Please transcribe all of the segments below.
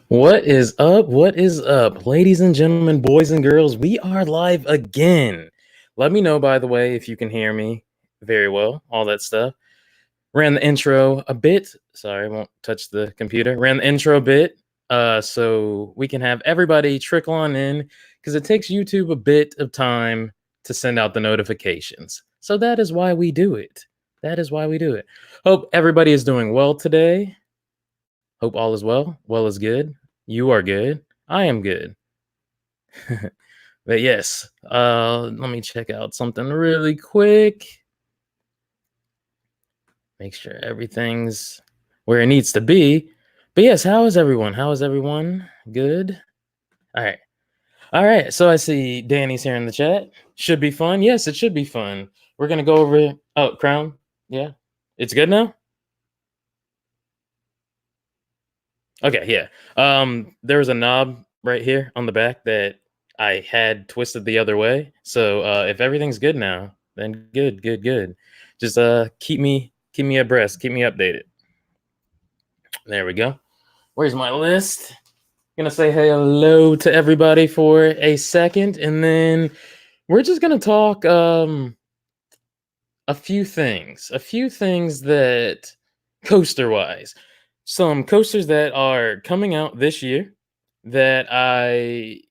What is up? What is up? Ladies and gentlemen, boys and girls, we are live again. Let me know, by the way, if you can hear me very well, all that stuff. Ran the intro a bit. Sorry, I won't touch the computer. Ran the intro a bit so we can have everybody trickle on in because it takes YouTube a bit of time to send out the notifications. So that is why we do it. That is why we do it. Hope everybody is doing well today. Hope all is well. Well is good. You are good. I am good. But yes, let me check out something really quick. Make sure everything's where it needs to be. But yes, how is everyone? How is everyone? Good. All right. All right. So I see Danny's here in the chat. Should be fun. Yes, it should be fun. We're gonna go over. Oh, Crown. Yeah, it's good now. Okay. Yeah. There was a knob right here on the back that I had twisted the other way. So if everything's good now, then good, good, good. Just keep me abreast, keep me updated. There we go. Where's my list? Gonna say hello to everybody for a second, and then we're just gonna talk a few things that coaster wise, some coasters that are coming out this year that I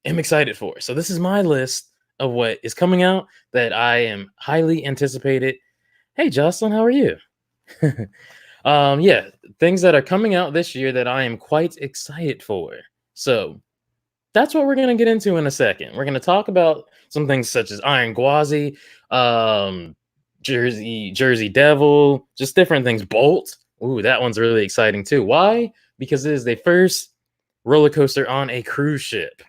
am excited for. So this is my list of what is coming out that I am highly anticipated. Hey Jocelyn, how are you? Yeah, things that are coming out this year that I am quite excited for. So that's what we're gonna get into in a second. We're gonna talk about some things such as Iron Gwazi, um, Jersey Devil, just different things. Bolt. Ooh, that one's really exciting too. Why? Because it is the first roller coaster on a cruise ship.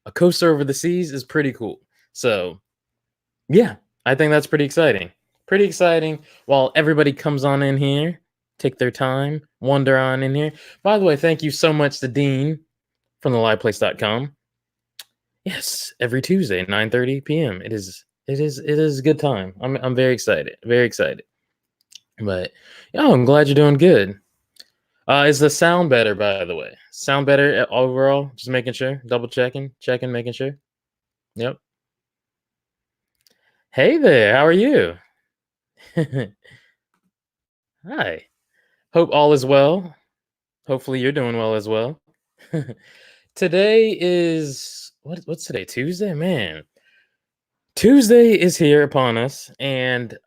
A coaster over the seas is pretty cool. So yeah, I think that's pretty exciting. Pretty exciting. While everybody comes on in here, take their time, wander on in here. By the way, thank you so much to Dean from theliveplace.com. Yes, every Tuesday, 9:30 p.m. It is a good time. I'm very excited. Very excited. But yeah, I'm glad you're doing good. Is the sound better, by the way? Sound better overall? Just making sure, double checking, making sure. Yep. Hey there, how are you? Hi. Hope all is well. Hopefully you're doing well as well. Today is what's today? Tuesday? Man. Tuesday is here upon us, and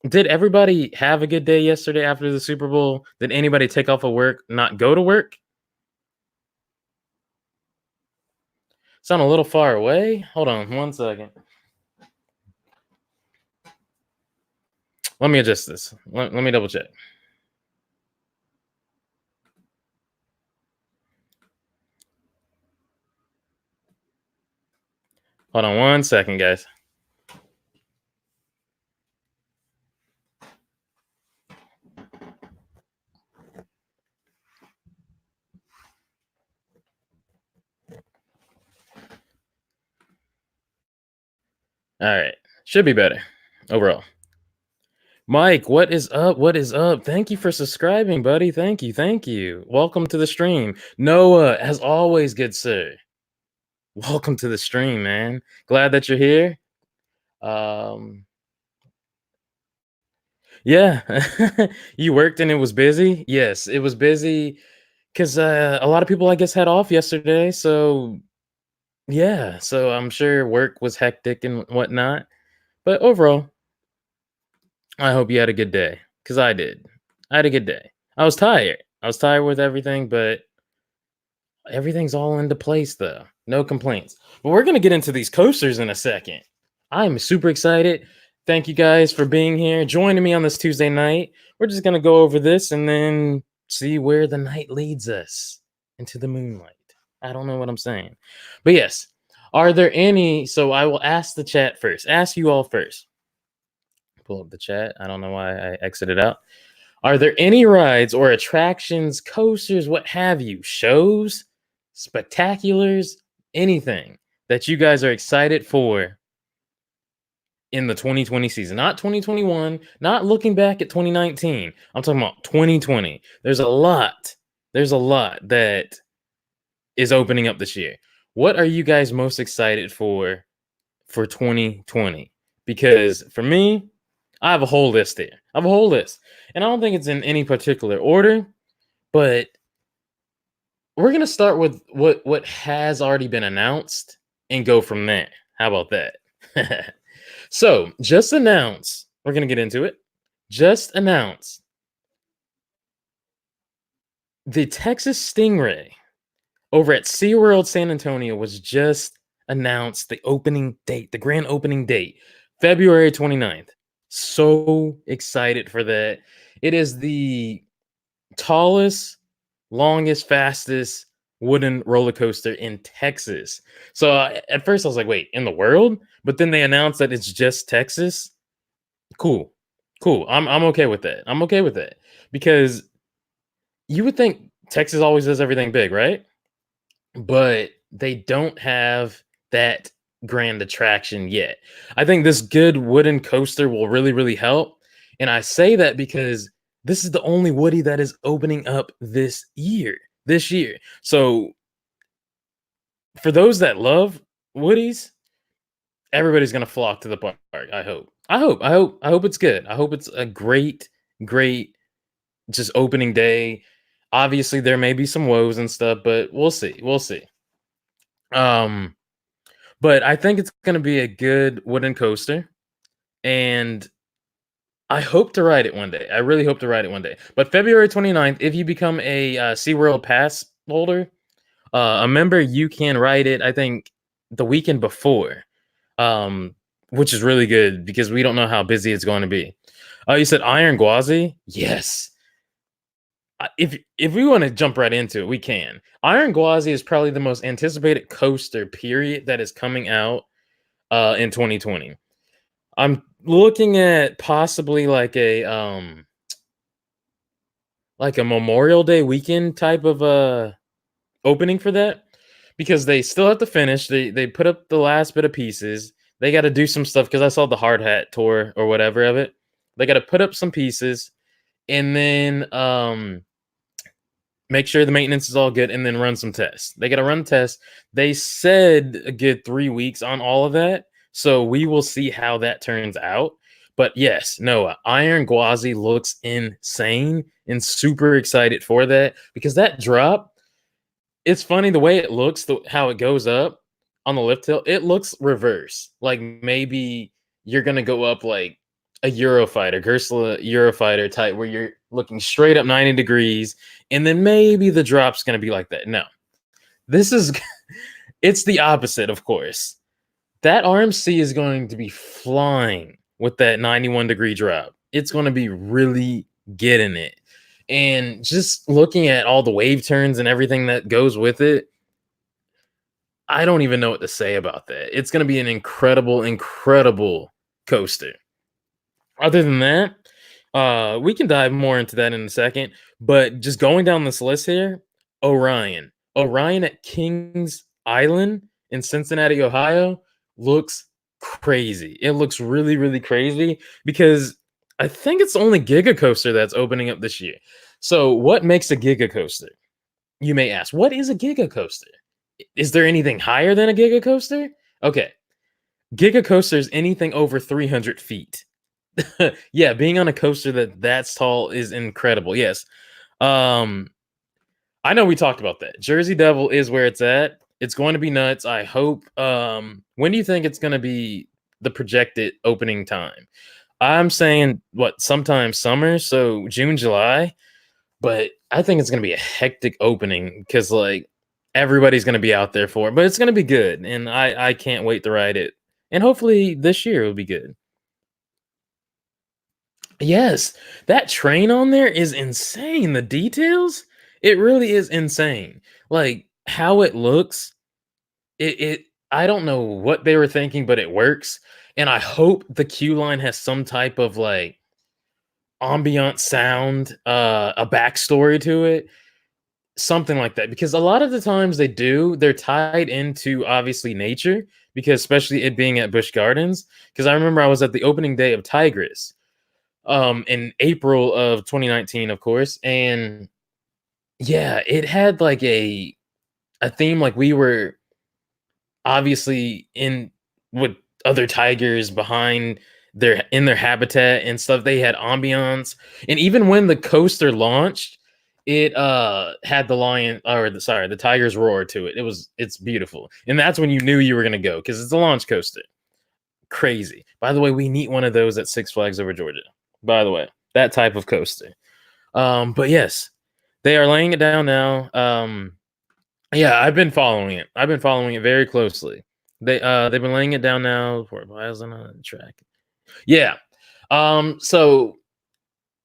did everybody have a good day yesterday after the Super Bowl? Did anybody take off of work, not go to work? Sound a little far away. Hold on 1 second. Let me adjust this. Let me double check. Hold on 1 second, guys. All right, should be better overall. Mike, what is up? What is up? Thank you for subscribing, buddy. Thank you. Welcome to the stream. Noah, as always, good sir. Welcome to the stream, man. Glad that you're here. Um, yeah, you worked and it was busy. Yes, it was busy because a lot of people, I guess, had off yesterday. So yeah, so I'm sure work was hectic and whatnot. But overall, I hope you had a good day because I did. I had a good day. I was tired. I was tired with everything, but everything's all into place though. No complaints. But we're gonna get into these coasters in a second. I'm super excited. Thank you guys for being here, joining me on this Tuesday night. We're just gonna go over this and then see where the night leads us into the moonlight. I don't know what I'm saying. But yes, are there any? So I will ask the chat first. Ask you all first. Pull up the chat. I don't know why I exited out. Are there any rides or attractions, coasters, what have you, shows, spectaculars, anything that you guys are excited for in the 2020 season? Not 2021, not looking back at 2019. I'm talking about 2020. There's a lot that is opening up this year. What are you guys most excited for 2020? Because for me, I have a whole list here. I have a whole list. And I don't think it's in any particular order, but we're going to start with what has already been announced and go from there. How about that? So, just announce, we're going to get into it. Just announce the Texas Stingray over at SeaWorld San Antonio was just announced the opening date, the grand opening date, February 29th. So excited for that. It is the tallest, longest, fastest wooden roller coaster in Texas. So at first I was like, wait, in the world? But then they announced that it's just Texas. Cool. Cool. I'm okay with that. I'm okay with that. Because you would think Texas always does everything big, right? But they don't have that grand attraction yet. I think this good wooden coaster will really, really help. And I say that because this is the only Woody that is opening up this year. This year. So for those that love Woodies, everybody's gonna flock to the park. I hope. I hope it's good. I hope it's a great, great just opening day. Obviously, there may be some woes and stuff, but we'll see. We'll see. Um, but I think it's gonna be a good wooden coaster, and I hope to ride it one day. I really hope to ride it one day. But February 29th, if you become a SeaWorld pass holder, a member, you can ride it, I think, the weekend before, um, which is really good because we don't know how busy it's going to be. You said Iron Gwazi? Yes. If we want to jump right into it, we can. Iron Gwazi is probably the most anticipated coaster, period, that is coming out in 2020. I'm looking at possibly like a Memorial Day weekend type of opening for that because they still have to finish. They put up the last bit of pieces. They got to do some stuff because I saw the hard hat tour or whatever of it. They got to put up some pieces and then make sure the maintenance is all good and then run some tests. They got to run tests. They said a good 3 weeks on all of that. So we will see how that turns out. But yes, Noah, Iron Gwazi looks insane and super excited for that because that drop, it's funny the way it looks, how it goes up on the lift hill, it looks reverse. Like maybe you're gonna go up like a Eurofighter, Ursula Eurofighter type, where you're looking straight up 90 degrees, and then maybe the drop's gonna be like that. No, this is it's the opposite, of course. That RMC is going to be flying with that 91-degree drop. It's going to be really getting it. And just looking at all the wave turns and everything that goes with it, I don't even know what to say about that. It's going to be an incredible, incredible coaster. Other than that, we can dive more into that in a second. But just going down this list here, Orion. Orion at Kings Island in Cincinnati, Ohio looks crazy. It looks really, really crazy because I think it's the only Giga Coaster that's opening up this year. So, what makes a Giga Coaster? You may ask, what is a Giga Coaster? Is there anything higher than a Giga Coaster? Okay. Giga Coaster is anything over 300 feet. Yeah, being on a coaster that's tall is incredible. Yes. Um, I know we talked about that. Jersey Devil is where it's at. It's going to be nuts. I hope. When do you think it's going to be the projected opening time? I'm saying what, sometime summer, so June, July. But I think it's going to be a hectic opening because like everybody's going to be out there for it. But it's going to be good, and I can't wait to ride it. And hopefully this year will be good. Yes, that train on there is insane. The details, it really is insane. Like how it looks, it I don't know what they were thinking, but it works. And I hope the queue line has some type of like ambient sound, a backstory to it, something like that. Because a lot of the times they're tied into obviously nature, because especially it being at Busch Gardens. Because I remember I was at the opening day of Tigress in April of 2019, of course. And yeah, it had like a theme, like we were obviously in with other tigers behind their habitat and stuff. They had ambiance. And even when the coaster launched, it had the lion, or the tiger's roar to it. It's beautiful. And that's when you knew you were gonna go, because it's a launch coaster. Crazy. By the way, we need one of those at Six Flags Over Georgia. By the way, that type of coaster. But yes, they are laying it down now. Yeah, I've been following it. I've been following it very closely. They've been laying it down now for miles on the track. Yeah. So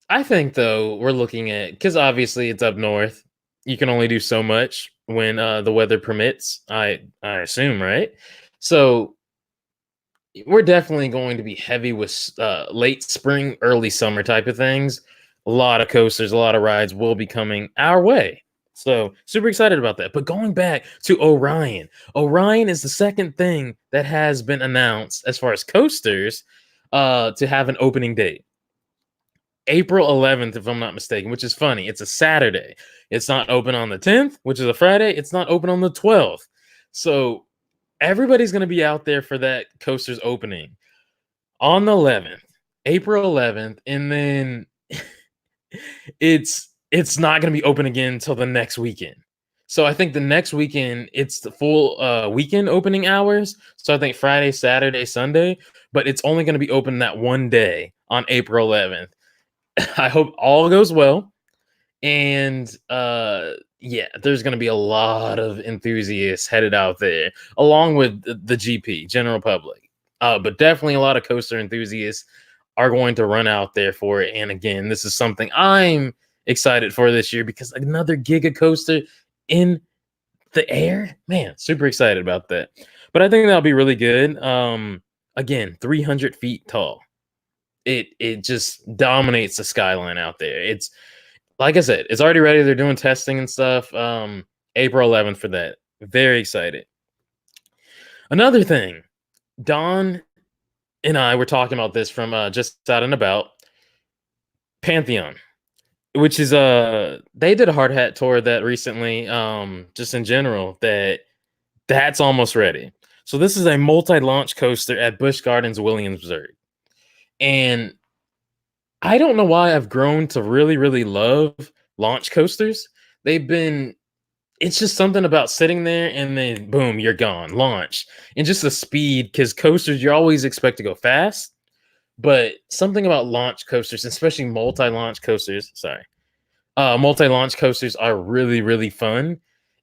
I think though we're looking at because obviously it's up north. You can only do so much when the weather permits. I assume, right? So we're definitely going to be heavy with late spring, early summer type of things. A lot of coasters, a lot of rides will be coming our way. So super excited about that. But going back to Orion, Orion is the second thing that has been announced as far as coasters to have an opening date. April 11th, if I'm not mistaken, which is funny. It's a Saturday. It's not open on the 10th, which is a Friday. It's not open on the 12th. So everybody's going to be out there for that coaster's opening on the 11th, April 11th, and then it's not going to be open again until the next weekend. So I think the next weekend it's the full weekend opening hours. So I think Friday, Saturday, Sunday, but it's only going to be open that one day on April 11th. I hope all goes well. And yeah, there's going to be a lot of enthusiasts headed out there along with the GP, general public. But definitely a lot of coaster enthusiasts are going to run out there for it. And again, this is something I'm excited for this year because another giga coaster in the air, man, super excited about that. But I think that'll be really good. Again, 300 feet tall. It just dominates the skyline out there. It's like I said, it's already ready. They're doing testing and stuff. April 11th for that. Very excited. Another thing, Don and I were talking about this from just out and about Pantheon, which is they did a hard hat tour of that recently. Just in general, that's almost ready. So this is a multi-launch coaster at Busch Gardens, Williamsburg, and I don't know why I've grown to really, really love launch coasters. They've been it's just something about sitting there and then boom, you're gone. Launch. And just the speed, because coasters, you always expect to go fast. But something about launch coasters, especially multi-launch coasters, sorry. Multi-launch coasters are really, really fun.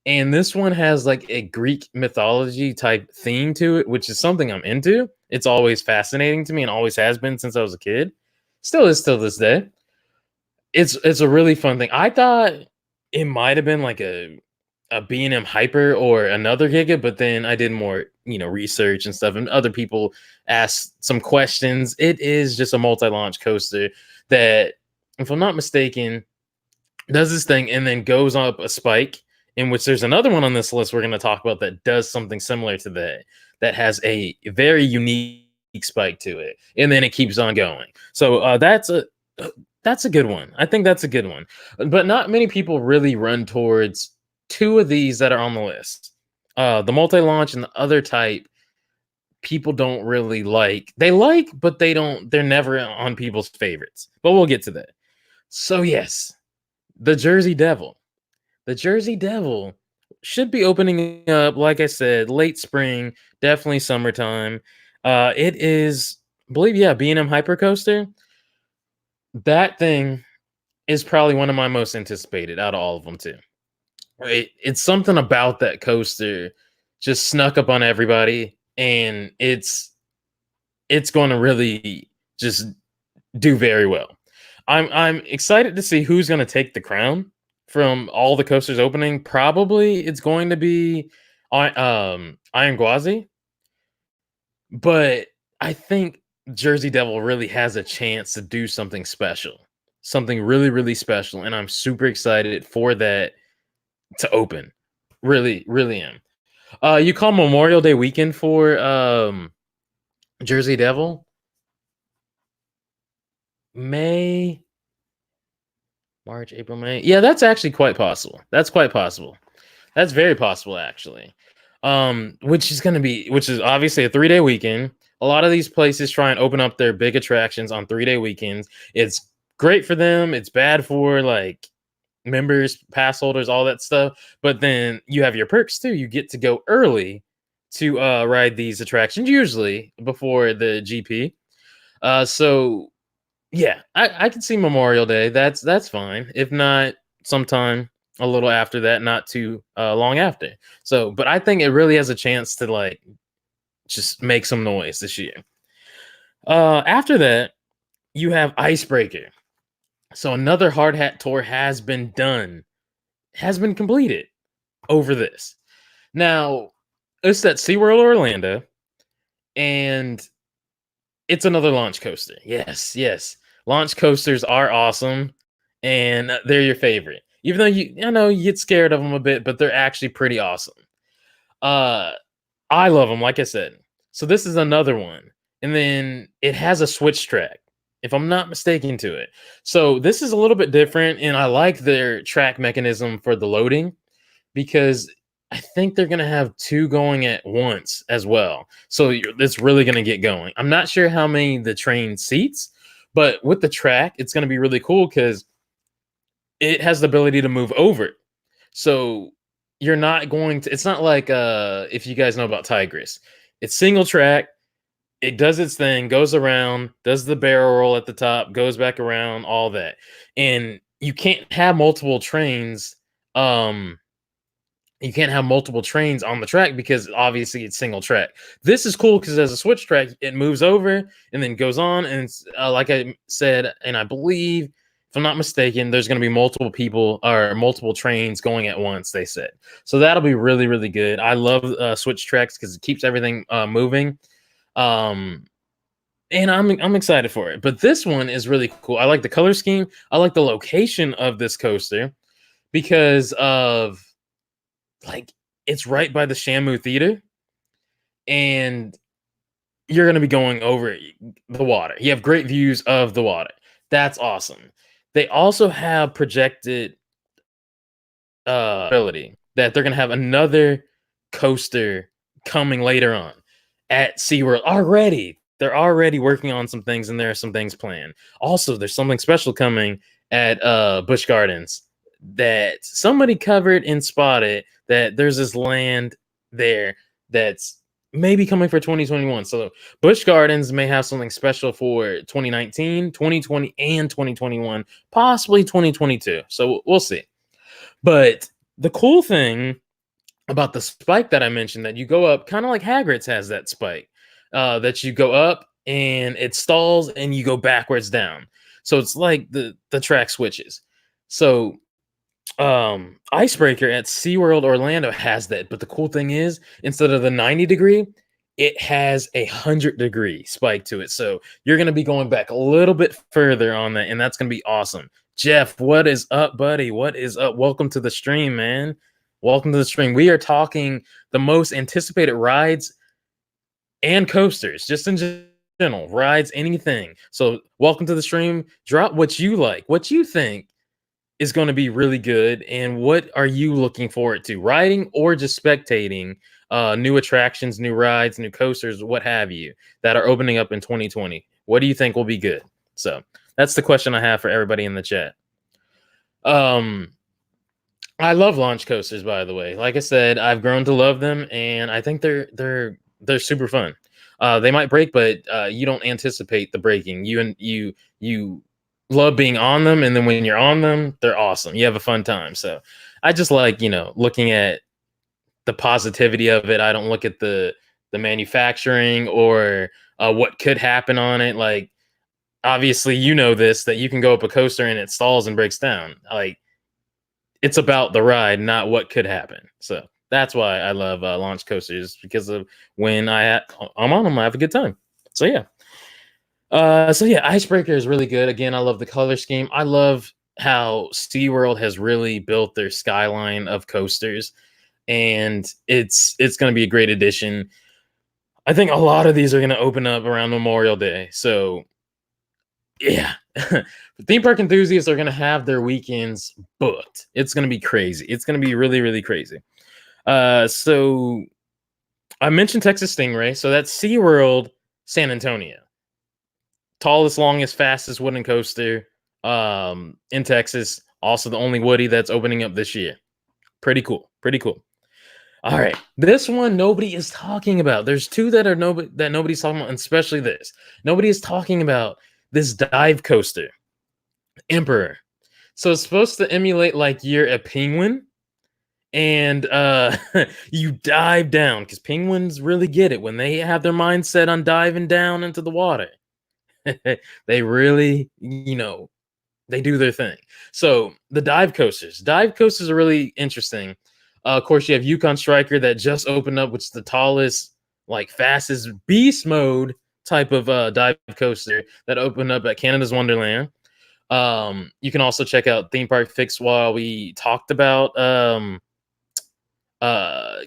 And this one has like a Greek mythology type theme to it, which is something I'm into. It's always fascinating to me and always has been since I was a kid. Still is till this day. It's a really fun thing. I thought it might have been like a B&M Hyper or another Giga, but then I did more, research and stuff, and other people asked some questions. It is just a multi-launch coaster that, if I'm not mistaken, does this thing and then goes up a spike, in which there's another one on this list we're going to talk about that does something similar to that has a very unique spike to it, and then it keeps on going. So that's a good one. I think that's a good one. But not many people really run towards two of these that are on the list. The multi-launch and the other type, people don't really like. They like, but they're never on people's favorites. But we'll get to that. So yes, the Jersey Devil. The Jersey Devil should be opening up, like I said, late spring, definitely summertime. It is, I believe, yeah, B&M Hypercoaster. That thing is probably one of my most anticipated out of all of them too. It's something about that coaster just snuck up on everybody, and it's going to really just do very well. I'm excited to see who's going to take the crown from all the coasters opening. Probably it's going to be Iron Gwazi, but I think Jersey Devil really has a chance to do something special, something really, really special, and I'm super excited for that to open. Really, really am. You call Memorial Day weekend for Jersey Devil? May, March, April, May. Yeah, that's actually quite possible. That's quite possible. That's very possible actually. Which is obviously a 3-day weekend. A lot of these places try and open up their big attractions on 3-day weekends. It's great for them. It's bad for like members, pass holders, all that stuff. But then you have your perks too. You get to go early to ride these attractions, usually before the GP. So yeah, I can see Memorial Day. That's fine. If not, sometime. a little after that, not too long after. So, but I think it really has a chance to like just make some noise this year. After that, you have Icebreaker. So another hard hat tour has been done, has been completed over this. Now, it's at SeaWorld Orlando, and it's another launch coaster. Yes, yes. Launch coasters are awesome, and they're your favorite. Even though I know you get scared of them a bit, but they're actually pretty awesome. Uh, I love them, like I said. So this is another one, and then it has a switch track, if I'm not mistaken, to it. So this is a little bit different, and I like their track mechanism for the loading because I think they're gonna have two going at once as well. So it's really gonna get going. I'm not sure how many the train seats, but with the track, it's gonna be really cool because it has the ability to move over. So you're not going to. It's not like if you guys know about Tigris, it's single track. It does its thing, goes around, does the barrel roll at the top, goes back around, all that, and you can't have multiple trains. Um, you can't have multiple trains on the track because obviously it's single track. This is cool because as a switch track, it moves over and then goes on. And like I said, and I believe, if I'm not mistaken, there's going to be multiple people or multiple trains going at once, they said. So that'll be really, really good. I love switch tracks because it keeps everything moving. And I'm excited for it. But this one is really cool. I like the color scheme. I like the location of this coaster because of like it's right by the Shamu Theater, and you're going to be going over the water. You have great views of the water. That's awesome. They also have projected ability that they're going to have another coaster coming later on at SeaWorld already. They're already working on some things, and there are some things planned. Also, there's something special coming at Busch Gardens that somebody covered and spotted, that there's this land there that's maybe coming for 2021. So Busch Gardens may have something special for 2019, 2020, and 2021, possibly 2022. So we'll see. But the cool thing about the spike that I mentioned, that you go up, kind of like Hagrid's has that spike, that you go up and it stalls and you go backwards down. So it's like the track switches. So Icebreaker at SeaWorld Orlando has that, but the cool thing is, instead of the 90-degree, it has 100-degree spike to it. So you're going to be going back a little bit further on that, and that's going to be awesome. Jeff, what is up, buddy? What is up? Welcome to the stream, man. Welcome to the stream. We are talking the most anticipated rides and coasters, just in general, rides, anything. So welcome to the stream. Drop what you like, what you think is going to be really good, and what are you looking forward to, riding or just spectating new attractions, new rides, new coasters, what have you, that are opening up in 2020. What do you think will be good? So that's the question I have for everybody in the chat. I love launch coasters, by the way. Like I said, I've grown to love them, and I think they're super fun. They might break, but you don't anticipate the breaking. You love being on them, and then when you're on them, they're awesome. You have a fun time. So I just like, looking at the positivity of it. I don't look at the manufacturing or what could happen on it. Like, obviously, this, that you can go up a coaster and it stalls and breaks down. Like, it's about the ride, not what could happen. So that's why I love launch coasters, because of when I'm on them, I have a good time. So yeah. Icebreaker is really good. Again, I love the color scheme. I love how SeaWorld has really built their skyline of coasters, and it's going to be a great addition. I think a lot of these are going to open up around Memorial Day. So yeah, theme park enthusiasts are going to have their weekends booked. It's going to be crazy. It's going to be really, really crazy. So I mentioned Texas Stingray. So that's SeaWorld San Antonio. Tallest, longest, fastest wooden coaster in Texas. Also the only Woody that's opening up this year. Pretty cool. Pretty cool. All right. This one nobody is talking about. There's two that nobody's talking about, and especially this. Nobody is talking about this dive coaster, Emperor. So it's supposed to emulate like you're a penguin and you dive down because penguins really get it when they have their mindset on diving down into the water. They really, they do their thing. So the dive coasters are really interesting. Of course, you have Yukon Striker that just opened up, which is the tallest, like fastest beast mode type of dive coaster that opened up at Canada's Wonderland. You can also check out Theme Park Fix while we talked about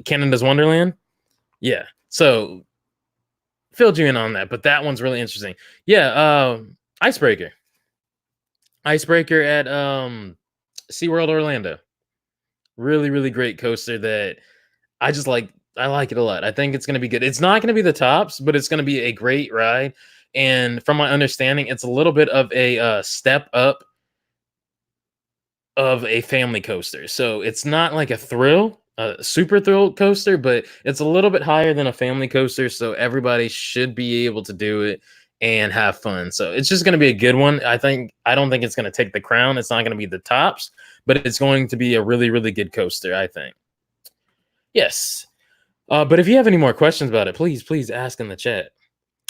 Canada's Wonderland. Yeah, so filled you in on that, but that one's really interesting. Yeah, Icebreaker. Icebreaker at SeaWorld Orlando. Really, really great coaster that I just like. I like it a lot. I think it's going to be good. It's not going to be the tops, but it's going to be a great ride. And from my understanding, it's a little bit of a step up of a family coaster. So it's not like a super thrill coaster, but it's a little bit higher than a family coaster. So everybody should be able to do it and have fun. So it's just going to be a good one. I don't think it's going to take the crown. It's not going to be the tops, but it's going to be a really, really good coaster, I think. Yes. But if you have any more questions about it, please ask in the chat.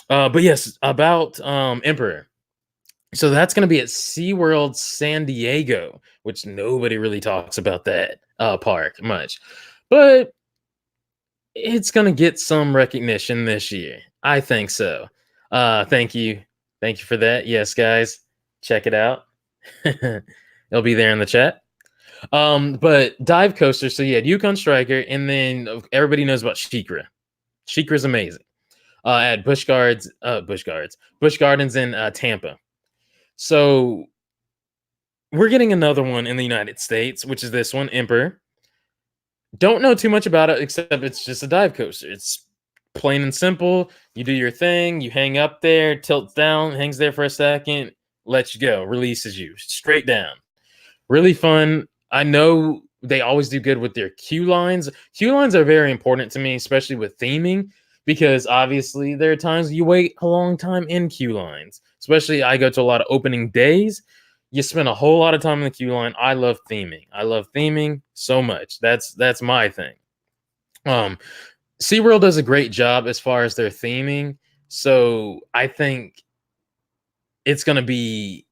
But yes, about Emperor. So that's going to be at SeaWorld San Diego, which nobody really talks about that park much. But it's going to get some recognition this year. I think so. Thank you. Thank you for that. Yes, guys, check it out. It'll be there in the chat. But dive coaster. So yeah, Yukon Striker, and then everybody knows about Shikra. Shikra's amazing. At Busch Gardens in Tampa. So we're getting another one in the United States, which is this one, Emperor. Don't know too much about it except it's just a dive coaster. It's plain and simple. You do your thing, you hang up there, tilts down, hangs there for a second, lets you go, releases you straight down. Really fun. I know they always do good with their queue lines. Queue lines are very important to me, especially with theming, because obviously there are times you wait a long time in queue lines. Especially I go to a lot of opening days. You spend a whole lot of time in the queue line. I love theming. I love theming so much. That's my thing. SeaWorld does a great job as far as their theming. So I think it's gonna be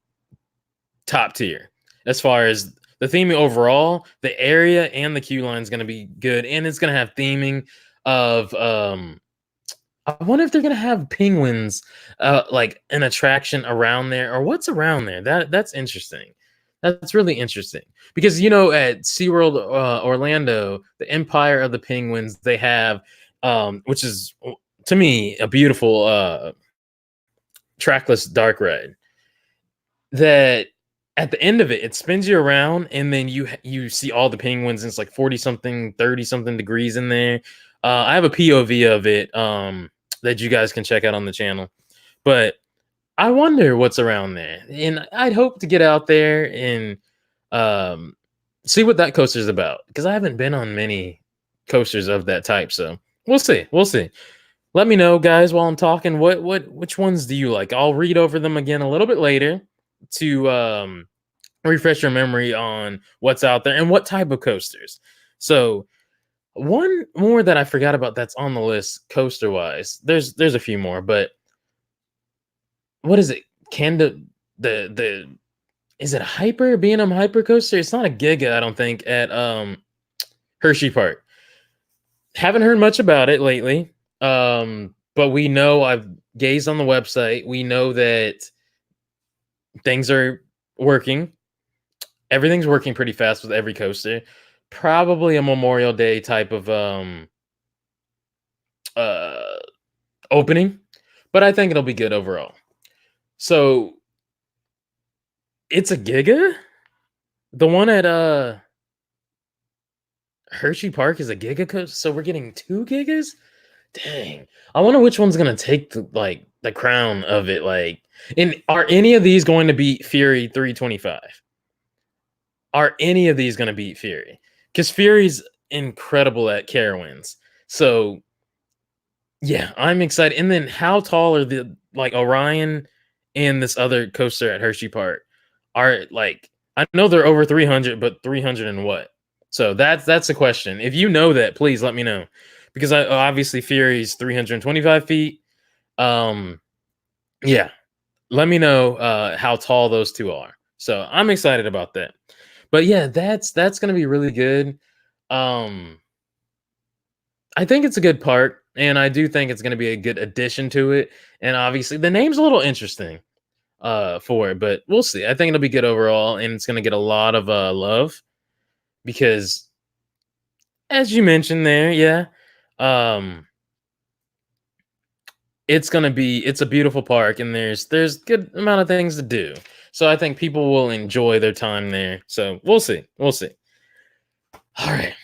top tier as far as the theming overall. The area and the queue line is going to be good, and it's going to have theming of I wonder if they're going to have penguins like an attraction around there, or what's around there. That's interesting. That's really interesting because at SeaWorld Orlando, the Empire of the Penguins, they have which is to me a beautiful trackless dark ride that at the end of it, it spins you around, and then you see all the penguins, and it's like 40 something, 30 something degrees in there. I have a POV of it that you guys can check out on the channel. But I wonder what's around there, and I'd hope to get out there and see what that coaster is about, because I haven't been on many coasters of that type. So we'll see. We'll see. Let me know, guys, while I'm talking. Which ones do you like? I'll read over them again a little bit later to refresh your memory on what's out there and what type of coasters. So one more that I forgot about that's on the list coaster wise. There's a few more, but what is it? The is it a hyper B&M hyper coaster? It's not a Giga, I don't think, at Hershey Park. Haven't heard much about it lately. But we know, I've gazed on the website. We know that things are working. Everything's working pretty fast with every coaster. Probably a Memorial Day type of opening, but I think it'll be good overall. So it's a Giga. The one at Hershey Park is a Giga coaster. So we're getting 2 Gigas. Dang, I wonder which one's gonna take the crown of it. Like, and are any of these going to beat Fury 325? Are any of these going to beat Fury? Because Fury's incredible at Carowinds. So yeah, I'm excited. And then how tall are the Orion and this other coaster at Hershey Park? Are I know they're over 300, but 300 and what? So that's the question. If you know that, please let me know, because I obviously Fury's 325 feet. Um, yeah, let me know how tall those two are. So I'm excited about that. But yeah, that's gonna be really good. Um, I think it's a good part, and I do think it's gonna be a good addition to it. And obviously, the name's a little interesting for it, but we'll see. I think it'll be good overall, and it's gonna get a lot of love because, as you mentioned there, yeah, um, it's a beautiful park, and there's good amount of things to do. So I think people will enjoy their time there. So we'll see. We'll see. All right.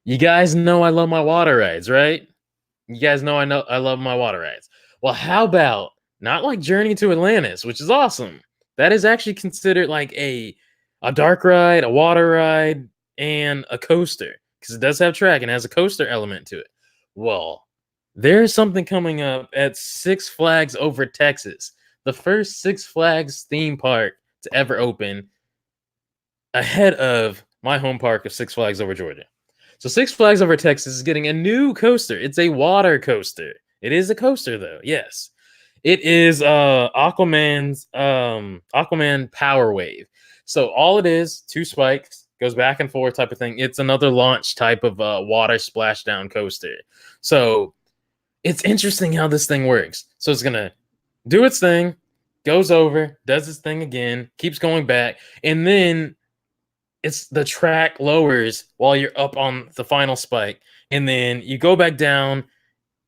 You guys know I love my water rides, right? You guys know I love my water rides. Well, how about not like Journey to Atlantis, which is awesome. That is actually considered like a dark ride, a water ride, and a coaster because it does have track and has a coaster element to it. Well, there's something coming up at Six Flags Over Texas, the first Six Flags theme park to ever open, ahead of my home park of Six Flags Over Georgia. So Six Flags Over Texas is getting a new coaster. It's a water coaster. It is a coaster though. Yes. It is Aquaman Power Wave. So all it is, two spikes, goes back and forth type of thing. It's another launch type of water splashdown coaster. So it's interesting how this thing works. So it's gonna do its thing, goes over, does its thing again, keeps going back, and then it's the track lowers while you're up on the final spike, and then you go back down,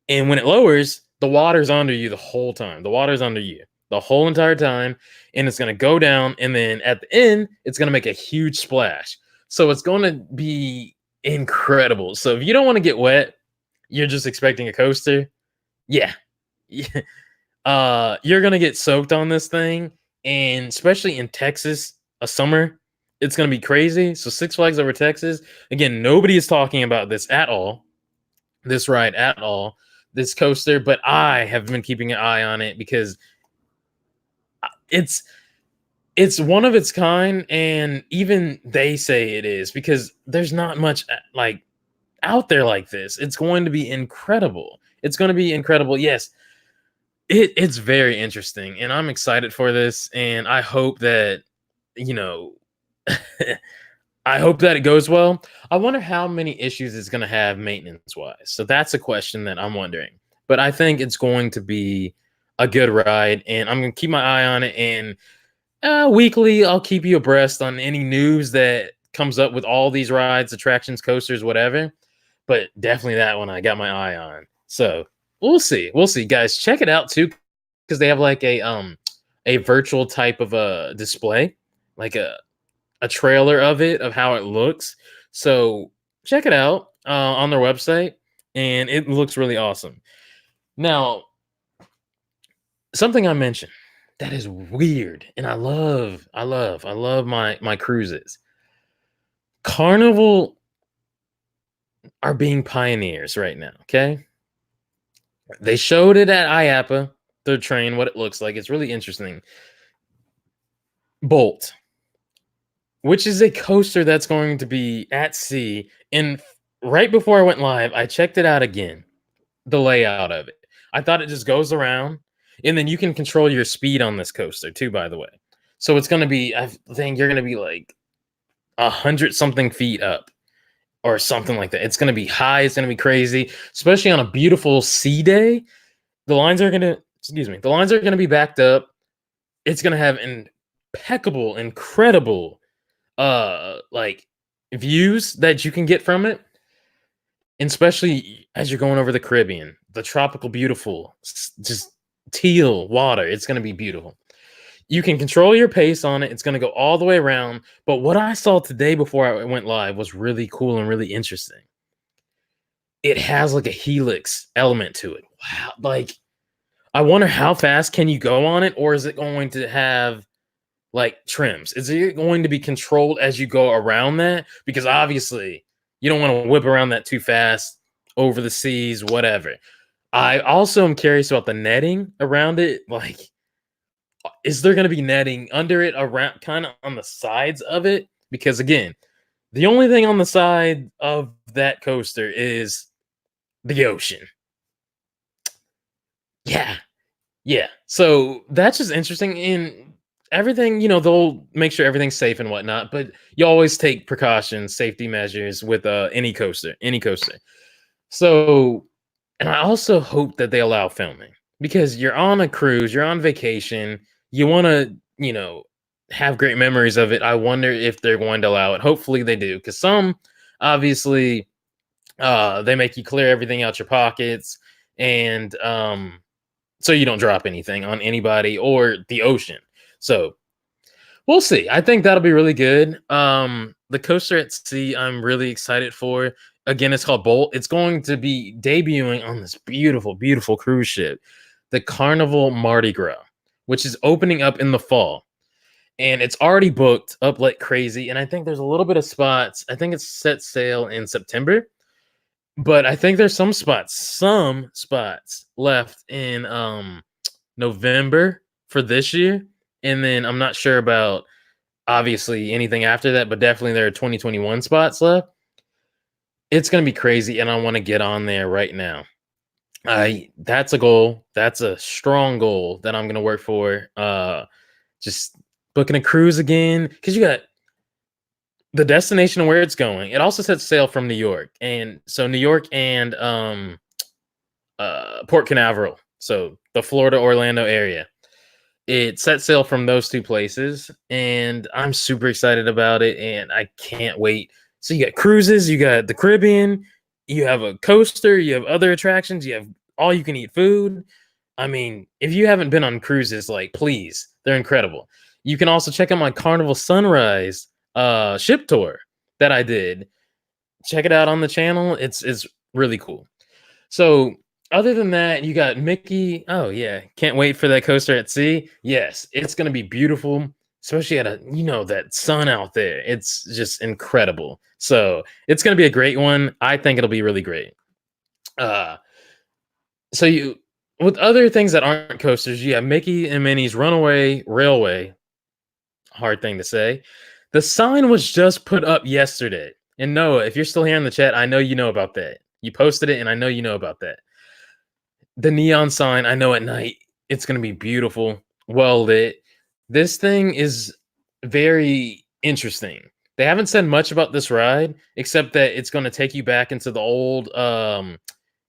and when it lowers, the water's under you the whole time. The water's under you the whole entire time, and it's going to go down, and then at the end, it's going to make a huge splash. So it's going to be incredible. So if you don't want to get wet, you're just expecting a coaster. Yeah. You're going to get soaked on this thing, and especially in Texas, a summer, it's going to be crazy. So Six Flags Over Texas, again, nobody is talking about this at all, this ride at all, this coaster, but I have been keeping an eye on it because it's one of its kind, and even they say it is because there's not much like out there like this. It's going to be incredible. It's going to be incredible. Yes, it's very interesting, and I'm excited for this, and I hope that you know I hope that it goes well. I wonder how many issues it's going to have maintenance wise. So that's a question that I'm wondering. But I think it's going to be a good ride, and I'm going to keep my eye on it. And weekly, I'll keep you abreast on any news that comes up with all these rides, attractions, coasters, whatever. But definitely that one I got my eye on. So we'll see. We'll see, guys. Check it out too, because they have like a virtual type of a display, like a trailer of it, of how it looks. So check it out on their website, and it looks really awesome. Now, something I mentioned that is weird, and I love my cruises. Carnival are being pioneers right now. Okay, they showed it at IAPA, their train, what it looks like. It's really interesting. Bolt, which is a coaster that's going to be at sea. And right before I went live, I checked it out again, the layout of it. I thought it just goes around, and then you can control your speed on this coaster too, by the way. So it's going to be, I think you're going to be like 100 something feet up or something like that. It's going to be high. It's going to be crazy, especially on a beautiful sea day. The lines are going to, the lines are going to be backed up. It's going to have impeccable, incredible like views that you can get from it, and especially as you're going over the Caribbean, the tropical beautiful just teal water. It's going to be beautiful. You can control your pace on it. It's going to go all the way around. But what I saw today before I went live was really cool and really interesting. It has like a helix element to it. Wow. Like, I wonder how fast can you go on it, or is it going to have like trims? Is it going to be controlled as you go around that? Because obviously you don't want to whip around that too fast over the seas, whatever. I also am curious about the netting around it. Like, Is there going to be netting under it, around, kind of on the sides of it? Because again, the only thing on the side of that coaster is the ocean. Yeah, yeah. So that's just interesting. In everything, they'll make sure everything's safe and whatnot, but you always take precautions, safety measures with any coaster, any coaster. So, and I also hope that they allow filming because you're on a cruise, you're on vacation, you want to, have great memories of it. I wonder if they're going to allow it. Hopefully they do, because some obviously they make you clear everything out your pockets, and so you don't drop anything on anybody or the ocean. So we'll see. I think that'll be really good. The coaster at sea, I'm really excited for. Again, it's called Bolt. It's going to be debuting on this beautiful, beautiful cruise ship, the Carnival Mardi Gras, which is opening up in the fall. And it's already booked up like crazy. And I think there's a little bit of spots. I think it's set sail in September, but I think there's some spots left in November for this year. And then I'm not sure about obviously anything after that, but definitely there are 2021 spots left. It's gonna be crazy, and I want to get on there right now. I That's a goal. That's a strong goal that I'm gonna work for. Just booking a cruise again, because you got the destination and where it's going. It also sets sail from New York, and so New York and Port Canaveral, so the Florida Orlando area. It set sail from those two places, and I'm super excited about it, and I can't wait. So you got cruises, you got the Caribbean, you have a coaster, you have other attractions, you have all you can eat food. I mean, if you haven't been on cruises, like, please, they're incredible. You can also check out my Carnival Sunrise ship tour that I did. Check it out on the channel. It's really cool. So, other than that, you got Mickey. Oh yeah, can't wait for that coaster at sea. Yes, it's gonna be beautiful, especially at that sun out there. It's just incredible. So it's gonna be a great one. I think it'll be really great. Uh, so you with other things that aren't coasters, you have Mickey and Minnie's Runaway Railway. Hard thing to say. The sign was just put up yesterday. And Noah, if you're still here in the chat, I know you know about that. You posted it, and I know you know about that. The neon sign, I know at night it's going to be beautiful, well lit. This thing is very interesting. They haven't said much about this ride except that it's going to take you back into the old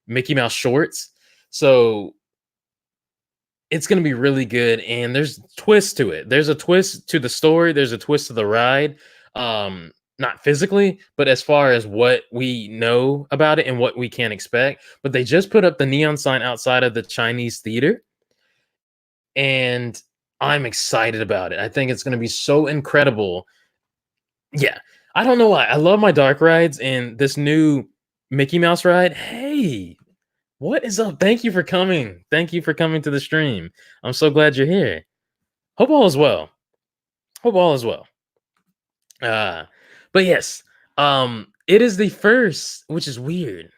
Mickey Mouse shorts. So it's going to be really good, and there's twists to it. There's a twist to the story, there's a twist to the ride. Not physically, but as far as what we know about it and what we can expect. But they just put up the neon sign outside of the Chinese theater, and I'm excited about it. I think it's going to be so incredible. Yeah, I don't know why. I love my dark rides, and this new Mickey Mouse ride. Hey, what is up? Thank you for coming. Thank you for coming to the stream. I'm so glad you're here. Hope all is well. Hope all is well. But yes, it is the first, which is weird.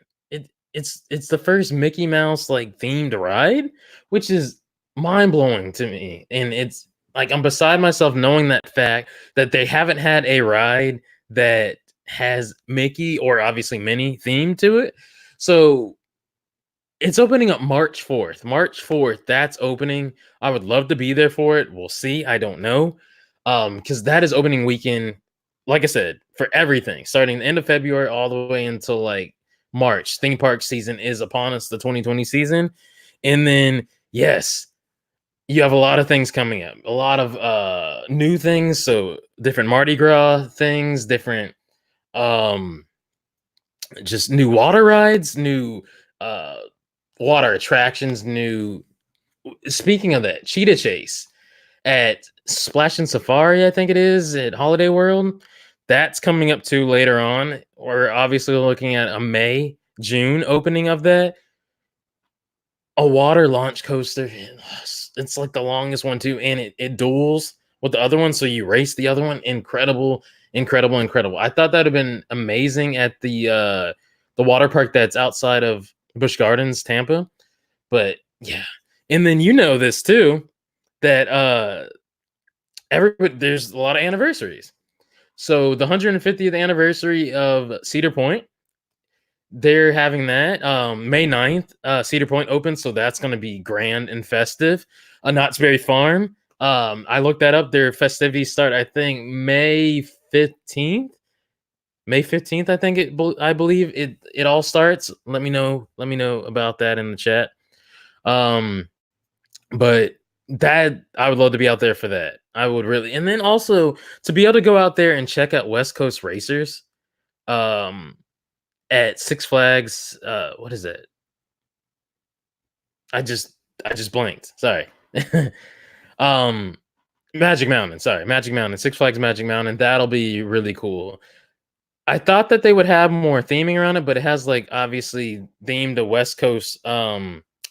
It's the first Mickey Mouse like themed ride, which is mind blowing to me, and it's like I'm beside myself knowing that fact that they haven't had a ride that has Mickey or obviously Minnie themed to it. So it's opening up March 4th. March 4th, that's opening. I would love to be there for it. We'll see. I don't know. Because that is opening weekend, like I said, for everything, starting the end of February all the way until like March. Theme park season is upon us, the 2020 season. And then, yes, you have a lot of things coming up, a lot of new things. So different Mardi Gras things, different just new water rides, new uh water attractions, new. Speaking of that, Cheetah Chase at Splash and Safari, I think it is at Holiday World. That's coming up too later on. We're obviously looking at a May, June opening of that. A water launch coaster. It's like the longest one too, and it duels with the other one, so you race the other one. Incredible, incredible, incredible. I thought that'd have been amazing at the water park that's outside of Busch Gardens, Tampa. But yeah, and then this too. that everybody there's a lot of anniversaries. So the 150th anniversary of Cedar Point, they're having that May 9th. Cedar Point opens, so that's going to be grand and festive. Knott's Berry Farm. I looked that up. Their festivities start, I think, May 15th. May 15th, I think I believe it all starts. Let me know about that in the chat. Um but that I would love to be out there for that. I would really, and then also to be able to go out there and check out West Coast Racers um at Six Flags. What is it? I just I just blanked. Sorry. um Magic Mountain. Sorry, Magic Mountain. Six Flags Magic Mountain. That'll be really cool. I thought that they would have more theming around it, but it has like obviously themed to West Coast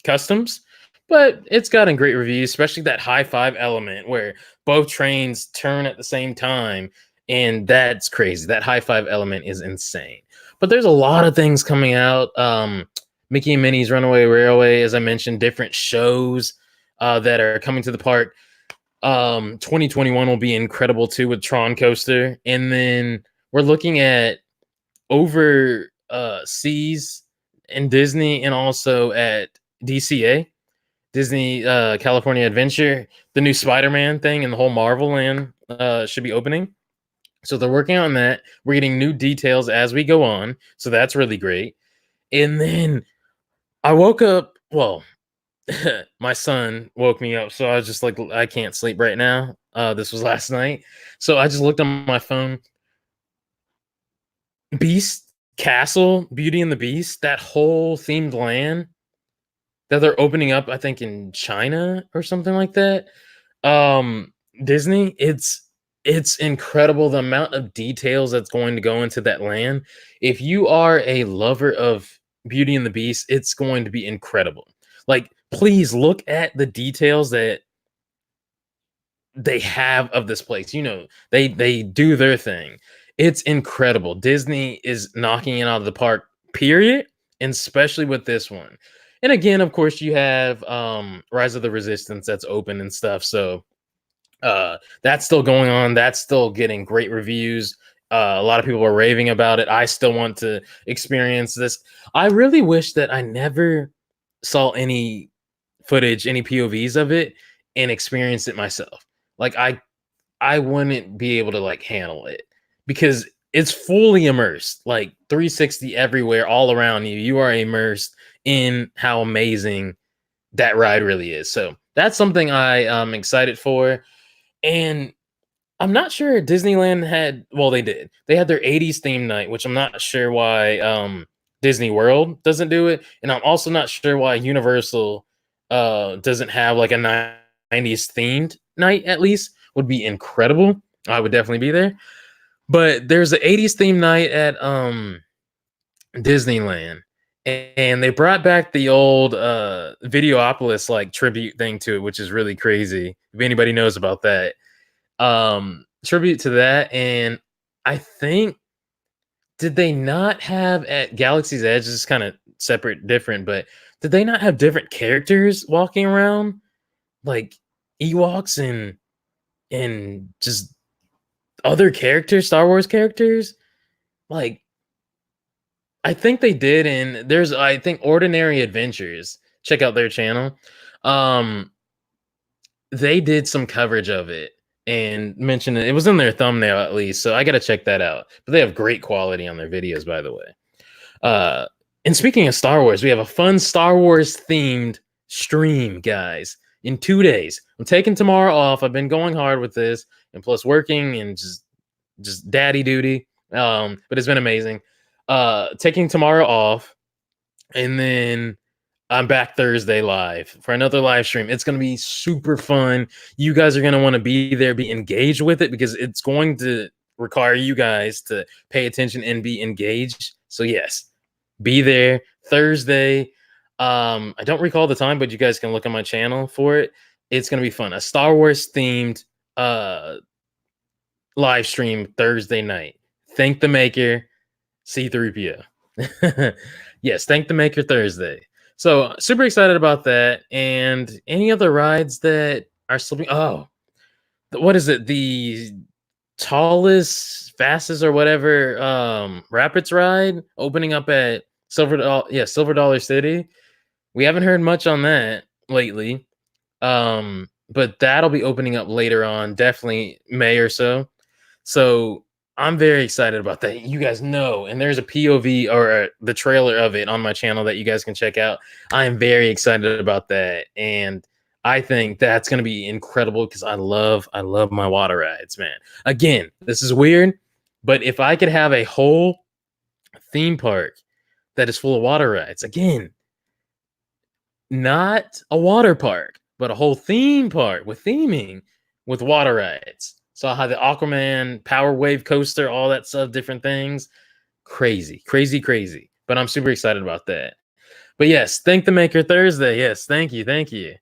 customs. But it's gotten great reviews, especially that high five element where both trains turn at the same time. And that's crazy. That high five element is insane. But there's a lot of things coming out. Mickey and Minnie's Runaway Railway, as I mentioned, different shows that are coming to the park. 2021 will be incredible too with Tron Coaster. And then we're looking at over seas in Disney and also at DCA, Disney California Adventure, the new Spider-Man thing and the whole Marvel land should be opening. So they're working on that. We're getting new details as we go on. So that's really great. And then I woke up, well, my son woke me up. So I was just like, I can't sleep right now. This was last night. So I just looked on my phone. Beast Castle, Beauty and the Beast, that whole themed land that they're opening up, I think in China or something like that. Disney, it's incredible the amount of details that's going to go into that land. If you are a lover of Beauty and the Beast, it's going to be incredible. Like, please look at the details that they have of this place. You know, they do their thing. It's incredible. Disney is knocking it out of the park, period, and especially with this one. And again, of course, you have Rise of the Resistance that's open and stuff. So that's still going on. That's still getting great reviews. A lot of people are raving about it. I still want to experience this. I really wish that I never saw any footage, any POVs of it, and experienced it myself. Like I wouldn't be able to like handle it because it's fully immersed, like 360 everywhere, all around you. You are immersed in how amazing that ride really is. So that's something I am excited for. And I'm not sure Disneyland had, well, they did. They had their 80s theme night, which I'm not sure why Disney World doesn't do it. And I'm also not sure why Universal doesn't have like a 90s themed night, at least. Would be incredible. I would definitely be there. But there's an 80s theme night at Disneyland. And they brought back the old Videopolis like tribute thing to it, which is really crazy. If anybody knows about that. Tribute to that. And I think, did they not have at Galaxy's Edge, this is kind of separate, different, but did they not have different characters walking around? Like Ewoks and just other characters, Star Wars characters? Like, I think they did, and there's I think Ordinary Adventures. Check out their channel. They did some coverage of it and mentioned it. It was in their thumbnail at least, so I got to check that out. But they have great quality on their videos, by the way. And speaking of Star Wars, we have a fun Star Wars themed stream, guys, in 2 days. I'm taking tomorrow off. I've been going hard with this, and plus working and just daddy duty. But it's been amazing. Taking tomorrow off, and then I'm back Thursday live for another live stream. It's going to be super fun. You guys are going to want to be there, be engaged with it, because it's going to require you guys to pay attention and be engaged. So yes, be there Thursday. I don't recall the time, but you guys can look on my channel for it. It's going to be fun. A Star Wars themed live stream Thursday night. Thank the maker, C3PO. Yes, thank the maker Thursday. So super excited about that. And any other rides that are slipping. Oh, what is it? The tallest, fastest, or whatever rapids ride opening up at Silver Dollar City. We haven't heard much on that lately. But that'll be opening up later on, definitely May or so. So I'm very excited about that. You guys know, and there's a POV or the trailer of it on my channel that you guys can check out. I am very excited about that, and I think that's gonna be incredible because I love my water rides, man. Again, this is weird, but if I could have a whole theme park that is full of water rides, again, not a water park, but a whole theme park with theming with water rides. So I'll have the Aquaman Power Wave coaster, all that stuff, different things. Crazy, crazy, crazy. But I'm super excited about that. But yes, thank the maker Thursday. Yes, thank you, thank you.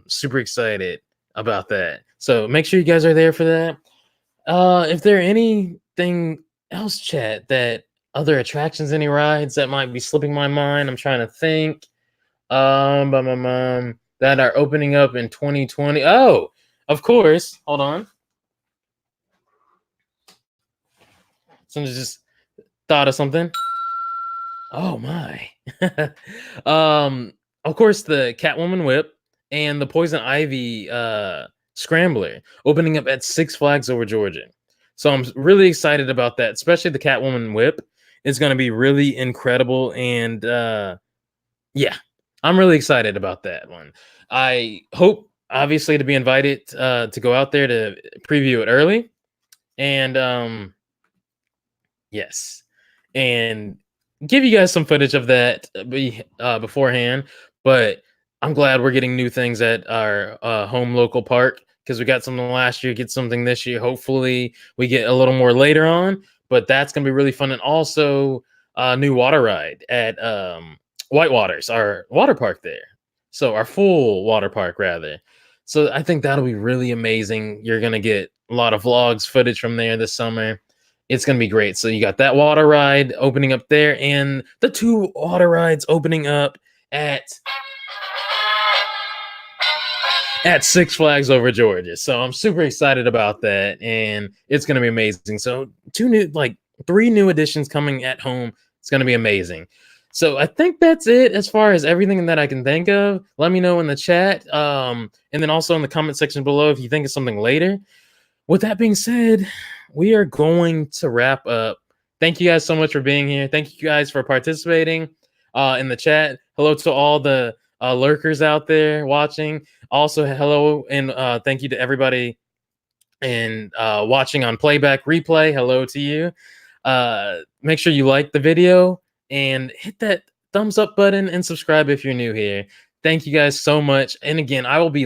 Super excited about that. So make sure you guys are there for that. If there anything else, chat, that other attractions, any rides that might be slipping my mind, I'm trying to think. That are opening up in 2020. Oh, of course. Hold on. Someone just thought of something. Oh my. um, of course, the Catwoman Whip and the Poison Ivy Scrambler opening up at Six Flags Over Georgia. So I'm really excited about that, especially the Catwoman Whip. It's going to be really incredible, and yeah, I'm really excited about that one. I hope, obviously, to be invited to go out there to preview it early, and yes, and give you guys some footage of that beforehand. But I'm glad we're getting new things at our home local park because we got something last year, get something this year. Hopefully, we get a little more later on. But that's gonna be really fun, and also a new water ride at Whitewaters, our water park there. So our full water park rather. So I think that'll be really amazing. You're gonna get a lot of vlogs, footage from there this summer. It's gonna be great. So you got that water ride opening up there, and the two water rides opening up at Six Flags Over Georgia. So I'm super excited about that, and it's gonna be amazing. So three new additions coming at home. It's gonna be amazing. So I think that's it as far as everything that I can think of. Let me know in the chat, and then also in the comment section below if you think of something later. With that being said, we are going to wrap up. Thank you guys so much for being here. Thank you guys for participating in the chat. Hello to all the lurkers out there watching. Also, hello and thank you to everybody and watching on playback replay. Hello to you. Make sure you like the video and hit that thumbs up button and subscribe if you're new here. Thank you guys so much. And again, I will be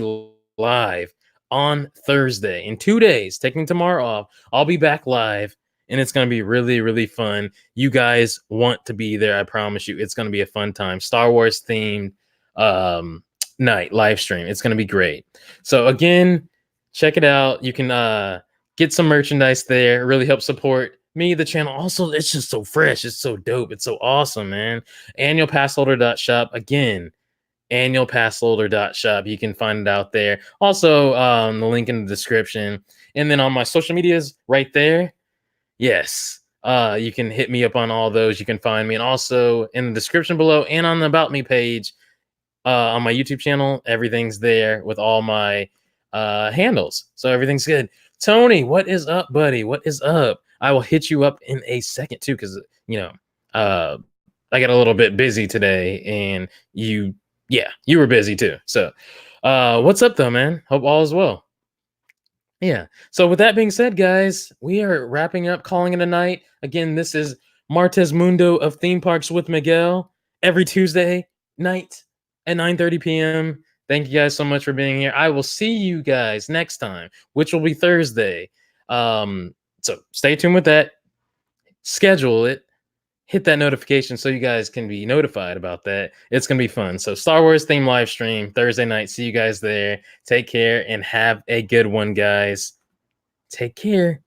live on Thursday in 2 days, taking tomorrow off. I'll be back live, and it's going to be really, really fun. You guys want to be there. I promise you. It's going to be a fun time. Star Wars themed night live stream. It's going to be great. So again, check it out. You can get some merchandise there. It really helps support me, the channel. Also, it's just so fresh. It's so dope. It's so awesome, man. Annualpassholder.shop. Again, annualpassholder.shop. You can find it out there. Also, the link in the description. And then on my social medias right there. Yes. You can hit me up on all those. You can find me. And also in the description below and on the About Me page on my YouTube channel, everything's there with all my handles. So everything's good. Tony, what is up, buddy? What is up? I will hit you up in a second too, because I got a little bit busy today, and you were busy too. So what's up though, man? Hope all is well. Yeah. So with that being said, guys, we are wrapping up, calling it a night. Again, this is Martes Mundo of Theme Parks with Miguel every Tuesday night at 9:30 p.m. Thank you guys so much for being here. I will see you guys next time, which will be Thursday. So stay tuned with that. Schedule it. Hit that notification so you guys can be notified about that. It's going to be fun. So Star Wars theme live stream Thursday night. See you guys there. Take care and have a good one, guys. Take care.